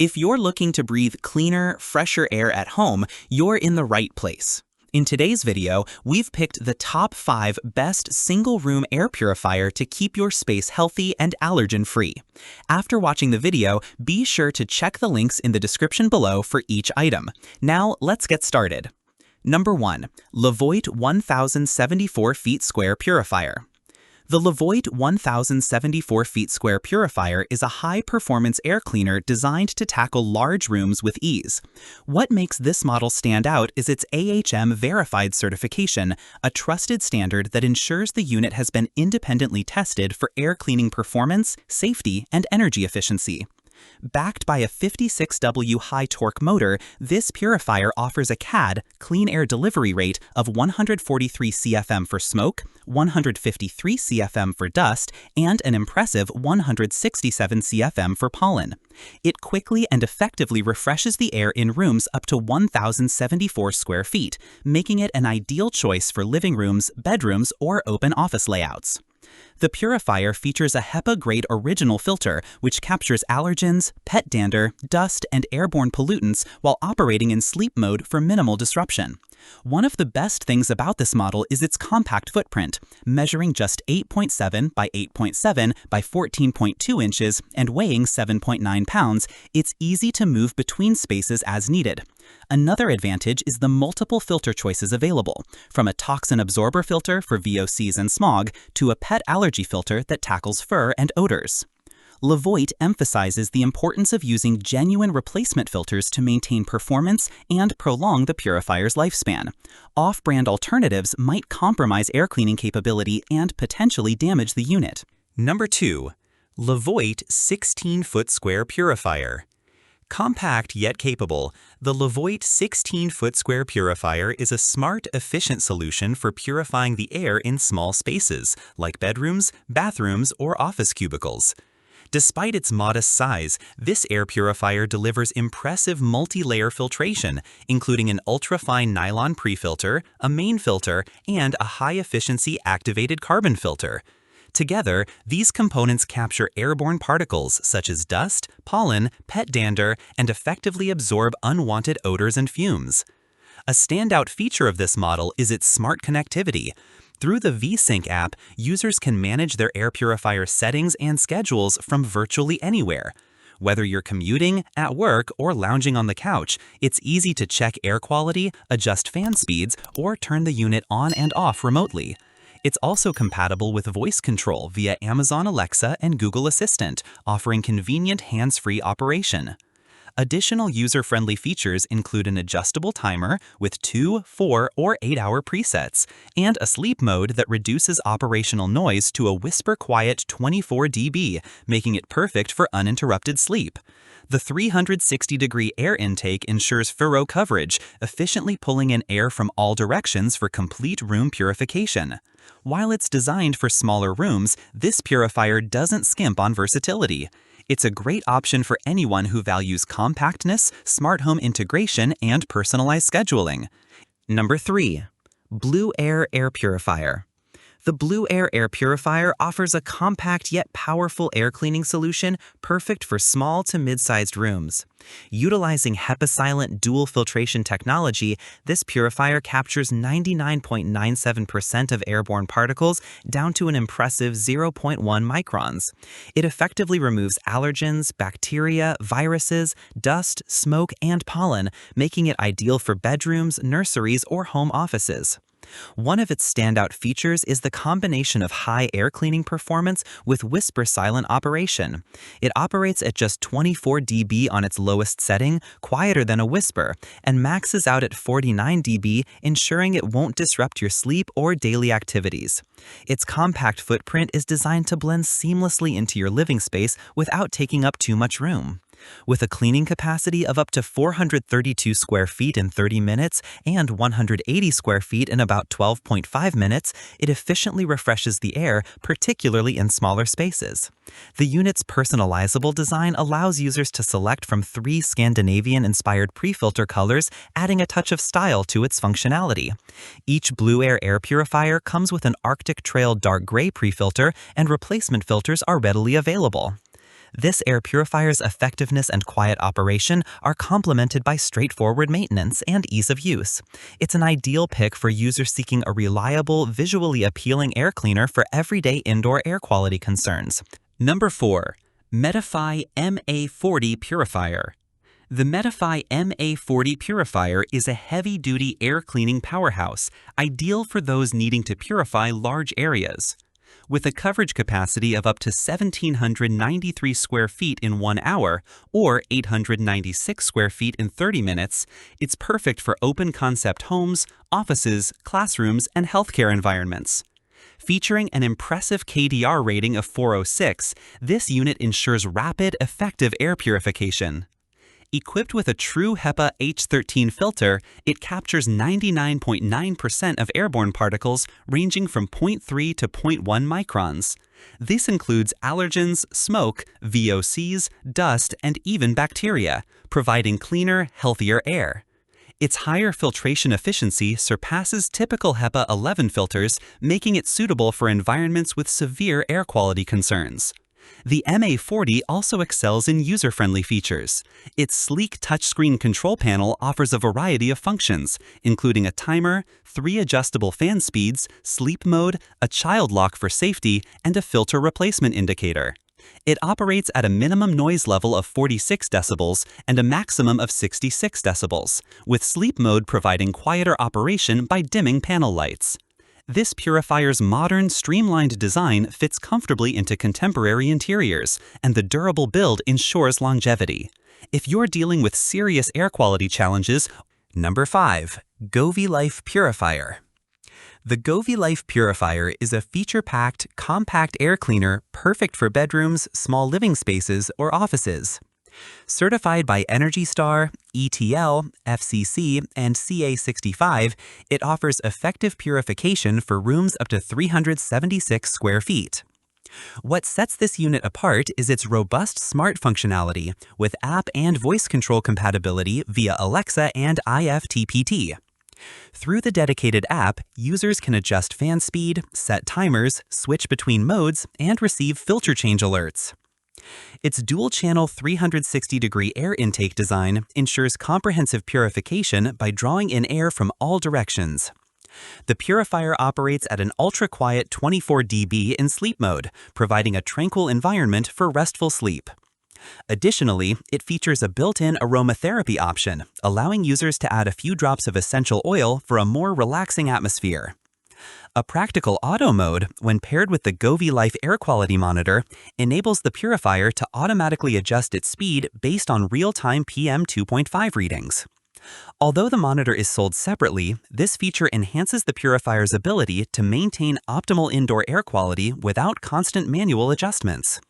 If you're looking to breathe cleaner, fresher air at home, you're in the right place. In today's video, we've picked the top 5 best single-room air purifier to keep your space healthy and allergen-free. After watching the video, be sure to check the links in the description below for each item. Now, let's get started. Number 1. Levoit 1074 feet square purifier. The Levoit 1074 feet square purifier is a high-performance air cleaner designed to tackle large rooms with ease. What makes this model stand out is its AHM verified certification, a trusted standard that ensures the unit has been independently tested for air cleaning performance, safety, and energy efficiency. Backed by a 56W high-torque motor, this purifier offers a CAD clean air delivery rate of 143 CFM for smoke, 153 CFM for dust, and an impressive 167 CFM for pollen. It quickly and effectively refreshes the air in rooms up to 1,074 square feet, making it an ideal choice for living rooms, bedrooms, or open office layouts. The purifier features a HEPA-grade original filter, which captures allergens, pet dander, dust, and airborne pollutants while operating in sleep mode for minimal disruption. One of the best things about this model is its compact footprint, measuring just 8.7 by 8.7 by 14.2 inches and weighing 7.9 pounds. It's easy to move between spaces as needed. Another advantage is the multiple filter choices available, from a toxin absorber filter for VOCs and smog to a pet allergy filter that tackles fur and odors. Levoit emphasizes the importance of using genuine replacement filters to maintain performance and prolong the purifier's lifespan. Off-brand alternatives might compromise air cleaning capability and potentially damage the unit. Number 2. Levoit 16-foot square purifier. Compact yet capable, the Levoit 16-foot square purifier is a smart, efficient solution for purifying the air in small spaces, like bedrooms, bathrooms, or office cubicles. Despite its modest size, this air purifier delivers impressive multi-layer filtration, including an ultra-fine nylon pre-filter, a main filter, and a high-efficiency activated carbon filter. Together, these components capture airborne particles such as dust, pollen, pet dander, and effectively absorb unwanted odors and fumes. A standout feature of this model is its smart connectivity. Through the VSync app, users can manage their air purifier settings and schedules from virtually anywhere. Whether you're commuting, at work, or lounging on the couch, it's easy to check air quality, adjust fan speeds, or turn the unit on and off remotely. It's also compatible with voice control via Amazon Alexa and Google Assistant, offering convenient hands-free operation. Additional user-friendly features include an adjustable timer with 2, 4, or 8-hour presets, and a sleep mode that reduces operational noise to a whisper-quiet 24 dB, making it perfect for uninterrupted sleep. The 360-degree air intake ensures thorough coverage, efficiently pulling in air from all directions for complete room purification. While it's designed for smaller rooms, this purifier doesn't skimp on versatility. It's a great option for anyone who values compactness, smart home integration, and personalized scheduling. Number 3. Blueair Air Purifier. The Blueair Air Purifier offers a compact yet powerful air cleaning solution perfect for small to mid-sized rooms. Utilizing HEPA-silent dual filtration technology, this purifier captures 99.97% of airborne particles down to an impressive 0.1 microns. It effectively removes allergens, bacteria, viruses, dust, smoke, and pollen, making it ideal for bedrooms, nurseries, or home offices. One of its standout features is the combination of high air cleaning performance with whisper silent operation. It operates at just 24 dB on its lowest setting, quieter than a whisper, and maxes out at 49 dB, ensuring it won't disrupt your sleep or daily activities. Its compact footprint is designed to blend seamlessly into your living space without taking up too much room. With a cleaning capacity of up to 432 square feet in 30 minutes and 180 square feet in about 12.5 minutes, it efficiently refreshes the air, particularly in smaller spaces. The unit's personalizable design allows users to select from 3 Scandinavian-inspired pre-filter colors, adding a touch of style to its functionality. Each Blueair Air Purifier comes with an Arctic Trail dark gray pre-filter, and replacement filters are readily available. This air purifier's effectiveness and quiet operation are complemented by straightforward maintenance and ease of use. It's an ideal pick for users seeking a reliable, visually appealing air cleaner for everyday indoor air quality concerns. Number 4. Medify MA Purifier. The Medify MA Purifier is a heavy-duty air cleaning powerhouse, ideal for those needing to purify large areas. With a coverage capacity of up to 1,793 square feet in 1 hour or 896 square feet in 30 minutes, it's perfect for open-concept homes, offices, classrooms, and healthcare environments. Featuring an impressive KDR rating of 406, this unit ensures rapid, effective air purification. Equipped with a true HEPA H13 filter, it captures 99.9% of airborne particles ranging from 0.3 to 0.1 microns. This includes allergens, smoke, VOCs, dust, and even bacteria, providing cleaner, healthier air. Its higher filtration efficiency surpasses typical HEPA 11 filters, making it suitable for environments with severe air quality concerns. The MA40 also excels in user-friendly features. Its sleek touchscreen control panel offers a variety of functions, including a timer, 3 adjustable fan speeds, sleep mode, a child lock for safety, and a filter replacement indicator. It operates at a minimum noise level of 46 decibels and a maximum of 66 decibels, with sleep mode providing quieter operation by dimming panel lights. This purifier's modern, streamlined design fits comfortably into contemporary interiors, and the durable build ensures longevity. If you're dealing with serious air quality challenges, Number 5. Goveelife Purifier. The Goveelife Purifier is a feature-packed, compact air cleaner perfect for bedrooms, small living spaces, or offices. Certified by Energy Star, ETL, FCC, and CA65, it offers effective purification for rooms up to 376 square feet. What sets this unit apart is its robust smart functionality with app and voice control compatibility via Alexa and IFTPT. Through the dedicated app, users can adjust fan speed, set timers, switch between modes, and receive filter change alerts. Its dual-channel 360-degree air intake design ensures comprehensive purification by drawing in air from all directions. The purifier operates at an ultra-quiet 24 dB in sleep mode, providing a tranquil environment for restful sleep. Additionally, it features a built-in aromatherapy option, allowing users to add a few drops of essential oil for a more relaxing atmosphere. A practical auto mode, when paired with the Goveelife Air Quality Monitor, enables the purifier to automatically adjust its speed based on real-time PM 2.5 readings. Although the monitor is sold separately, this feature enhances the purifier's ability to maintain optimal indoor air quality without constant manual adjustments.